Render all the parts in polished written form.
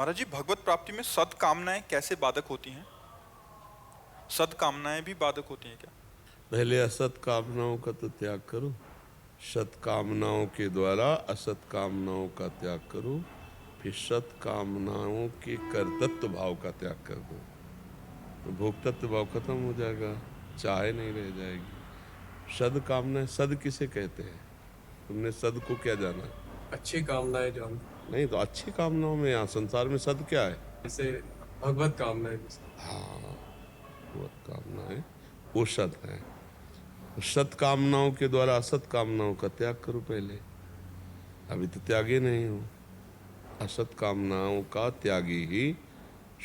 महाराज जी, भगवत प्राप्ति में सद्कामनाएं कैसे बाधक होती हैं? सद्कामनाएं भी बाधक होती हैं क्या? पहले असत कामनाओं का तो त्याग करो, सत कामनाओं के द्वारा असत कामनाओं का त्याग करो, फिर सत कामनाओं के कर्तृत्व भाव का त्याग कर दो, तो भोक्तत्व भाव खत्म हो जाएगा, चाहे नहीं रह जाएगी। सद कामनाएं, सद किसे कहते हैं? तुमने सद को क्या जाना? अच्छी कामनाएं जान। नहीं तो अच्छी कामनाओं में यहाँ संसार में सद क्या है? जैसे भगवत कामनाएं। हाँ, भगवत कामनाएं वो सद है। सत कामनाओं के द्वारा असत कामनाओं का त्याग करो पहले। अभी तो त्यागी नहीं हो। असत कामनाओं का त्यागी ही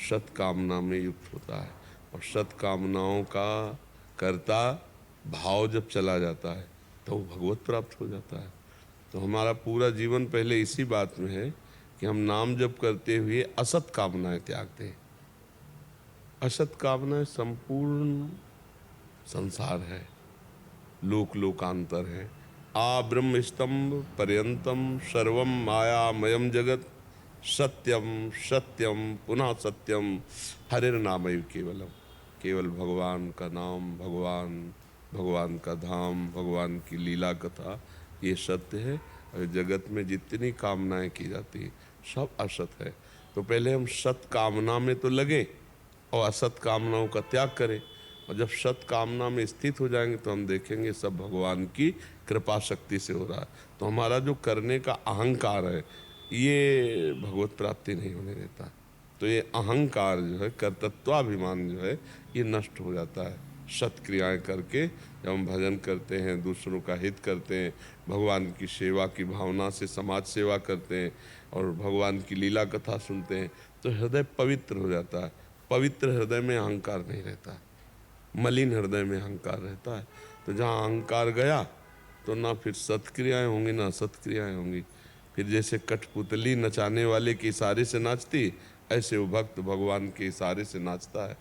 सत कामना में युक्त होता है, और सत कामनाओं का कर्ता भाव जब चला जाता है तो वो भगवत प्राप्त हो जाता है। तो हमारा पूरा जीवन पहले इसी बात में है कि हम नाम जप करते हुए असत कामनाएं त्याग दें। असत कामनाएं संपूर्ण संसार है, लोक लोकांतर है। आ ब्रह्म स्तंभ पर्यंतम सर्वम मायामयम जगत सत्यम सत्यम पुनः सत्यम हरिर नामैव केवलम। केवल भगवान का नाम, भगवान का धाम, भगवान की लीला कथा, ये सत्य है। और जगत में जितनी कामनाएं की जाती है सब असत है। तो पहले हम सत कामना में तो लगे और असत कामनाओं का त्याग करें, और जब सत कामना में स्थित हो जाएंगे तो हम देखेंगे सब भगवान की कृपा शक्ति से हो रहा है। तो हमारा जो करने का अहंकार है ये भगवत प्राप्ति नहीं होने देता। तो ये अहंकार जो है, कर्तृत्वाभिमान जो है, ये नष्ट हो जाता है सत क्रियाएं करके। जब हम भजन करते हैं, दूसरों का हित करते हैं, भगवान की सेवा की भावना से समाज सेवा करते हैं और भगवान की लीला कथा सुनते हैं, तो हृदय पवित्र हो जाता है। पवित्र हृदय में अहंकार नहीं रहता, मलिन हृदय में अहंकार रहता है। तो जहाँ अहंकार गया तो ना फिर सत्क्रियाएं होंगी ना असत्क्रियाएं होंगी। फिर जैसे कठपुतली नचाने वाले के इशारे से नाचती, ऐसे वो भक्त भगवान के इशारे से नाचता है,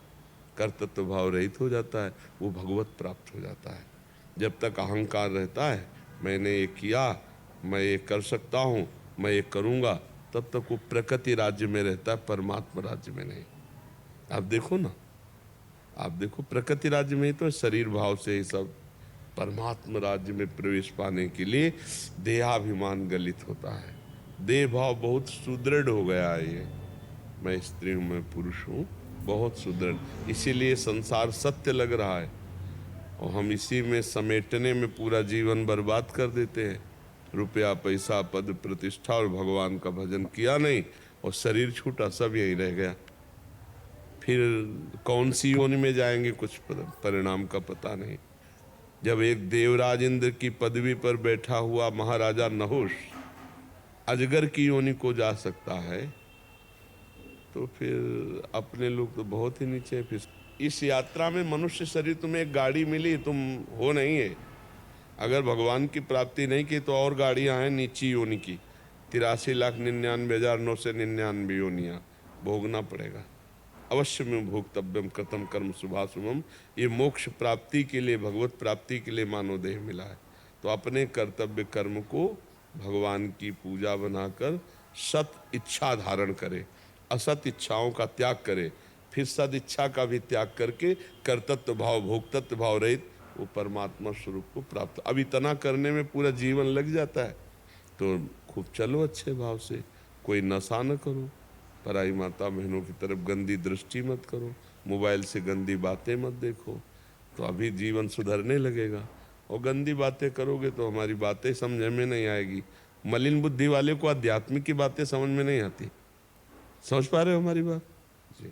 कर्तृत्व भाव रहित हो जाता है, वो भगवत प्राप्त हो जाता है। जब तक अहंकार रहता है, मैंने ये किया, मैं ये कर सकता हूँ, मैं ये करूँगा, तब तक वो प्रकृति राज्य में रहता है, परमात्मा राज्य में नहीं। आप देखो ना, आप देखो प्रकृति राज्य में ही तो शरीर भाव से ही सब, परमात्मा राज्य में प्रवेश पाने के लिए देहाभिमान गलित होता है। देह भाव बहुत सुदृढ़ हो गया है। ये मैं स्त्री हूँ, मैं पुरुष हूँ, बहुत सुदृढ़। इसीलिए संसार सत्य लग रहा है और हम इसी में समेटने में पूरा जीवन बर्बाद कर देते हैं। रुपया पैसा पद प्रतिष्ठा और भगवान का भजन किया नहीं और शरीर छूटा, सब यही रह गया। फिर कौन सी योनि में जाएंगे कुछ परिणाम का पता नहीं। जब एक देवराज इंद्र की पदवी पर बैठा हुआ महाराजा नहुष अजगर की योनि को जा सकता है, तो फिर अपने लोग तो बहुत ही नीचे। फिर इस यात्रा में मनुष्य शरीर, तुम्हें एक गाड़ी मिली, तुम हो नहीं है। अगर भगवान की प्राप्ति नहीं की तो और गाड़ियां हैं नीची योनि की, 83,99,999 योनियां भोगना पड़ेगा। अवश्य में भोक्तव्यम कृतम कर्म शुभाशुभम। ये मोक्ष प्राप्ति के लिए, भगवत प्राप्ति के लिए मानव देह मिला है। तो अपने कर्तव्य कर्म को भगवान की पूजा बनाकर सत इच्छा धारण करे, असत इच्छाओं का त्याग करे, फिर सद इच्छा का भी त्याग करके कर्तृत्व भाव, भोक्तत्व भाव रहित वो परमात्मा स्वरूप को प्राप्त। अब इतना करने में पूरा जीवन लग जाता है। तो खूब चलो अच्छे भाव से, कोई नशा न करो, पराई माता बहनों की तरफ गंदी दृष्टि मत करो, मोबाइल से गंदी बातें मत देखो, तो अभी जीवन सुधरने लगेगा। और गंदी बातें करोगे तो हमारी बातें समझ में नहीं आएगी। मलिन बुद्धि वाले को आध्यात्मिक की बातें समझ में नहीं आती। समझ पा रहे हो हमारी बात जी?